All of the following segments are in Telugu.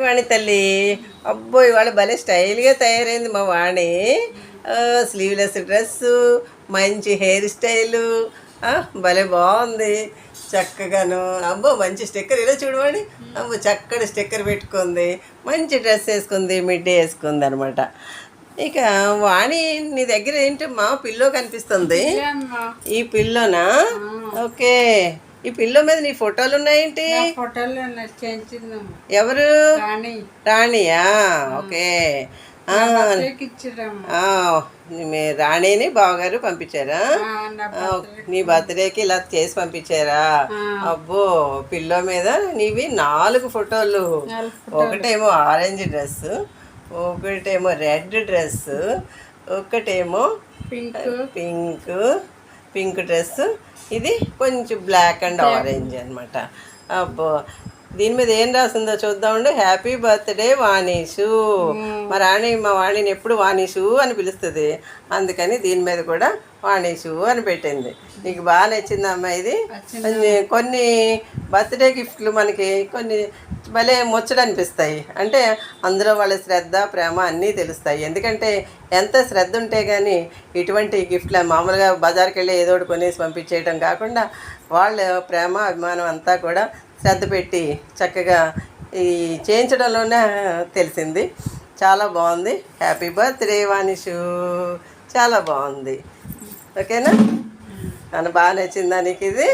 వాణి తల్లి, అబ్బో ఇవాళ భలే స్టైల్గా తయారైంది మా వాణి. స్లీవ్లెస్ డ్రెస్సు, మంచి హెయిర్ స్టైలు, భలే బాగుంది చక్కగాను. అబ్బో మంచి స్టిక్కర్ ఇలా చూడవాణి, అబ్బో చక్కటి స్టిక్కర్ పెట్టుకుంది, మంచి డ్రెస్ వేసుకుంది, మిడ్డీ వేసుకుంది అనమాట. ఇక వాణి నీ దగ్గర ఏంటి మా పిల్లో కనిపిస్తుంది. ఈ పిల్లోనా? ఓకే, ఈ పిల్లో మీద నీ ఫోటోలు ఉన్నాయేంటి? ఎవరు? రాణియా? ఓకే, రాణిని బావగారు పంపించారా? నీ బర్త్డేకి ఇలా చేసి పంపించారా? అబ్బో, పిల్లో మీద నీవి 4 ఫోటోలు. ఒకటేమో ఆరెంజ్ డ్రెస్, ఒకటేమో రెడ్ డ్రెస్, ఒకటేమో పింక్ డ్రెస్, ఇది కొంచెం బ్లాక్ అండ్ ఆరెంజ్ అనమాట. అబ్బో, దీని మీద ఏం రాసిందో చూద్దామండి. Happy birthday Vanishu. మా వాణిని ఎప్పుడు వాణీషు అని పిలుస్తుంది, అందుకని దీని మీద కూడా వాణీషు అని పెట్టింది. నీకు బాగా నచ్చిందమ్మా ఇది? కొన్ని బర్త్డే గిఫ్ట్లు మనకి కొన్ని భలే ముచ్చట అనిపిస్తాయి. అంటే అందులో వాళ్ళ శ్రద్ధ, ప్రేమ అన్నీ తెలుస్తాయి. ఎందుకంటే ఎంత శ్రద్ధ ఉంటే కానీ ఇటువంటి గిఫ్ట్లు మామూలుగా బజార్కి వెళ్ళి ఏదో ఒకటి కొనేసి పంపించేయడం కాకుండా వాళ్ళ ప్రేమ, అభిమానం అంతా కూడా శ్రద్ధ పెట్టి చక్కగా ఈ చేయించడంలోనే తెలిసింది. చాలా బాగుంది. హ్యాపీ బర్త్డే వాణిషు, చాలా బాగుంది. ఓకేనా? నన్ను బాగా నచ్చిందా నీకు ఇది?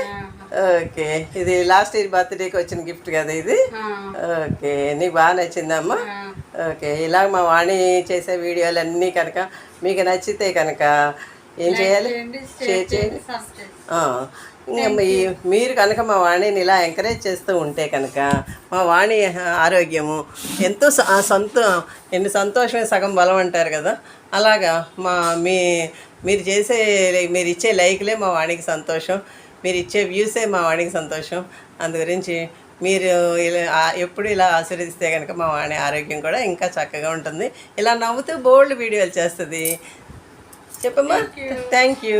ఓకే, ఇది లాస్ట్ ఇయర్ బర్త్డేకి వచ్చిన గిఫ్ట్ కదా ఇది. ఓకే, నీకు బాగా నచ్చిందమ్మా? ఓకే, ఇలా మా వాణి చేసే వీడియోలన్నీ కనుక మీకు నచ్చితే కనుక ఏం చేయాలి? షేర్ చేయండి. ఇంకా మీరు కనుక మా వాణిని ఇలా ఎంకరేజ్ చేస్తూ ఉంటే కనుక మా వాణి ఆరోగ్యము ఎంతో ఎన్ని సంతోషమే సగం బలం అంటారు కదా, అలాగా మీరు ఇచ్చే లైక్లే మా వాణికి సంతోషం, మీరు ఇచ్చే వ్యూసే మా వాణికి సంతోషం. అందు గురించి మీరు ఎప్పుడు ఇలా ఆశీర్వదిస్తే కనుక మా వాణి ఆరోగ్యం కూడా ఇంకా చక్కగా ఉంటుంది. ఇలా నవ్వుతూ బోల్డ్ వీడియోలు చేస్తుంది. చెప్పమ్మా. Thank you.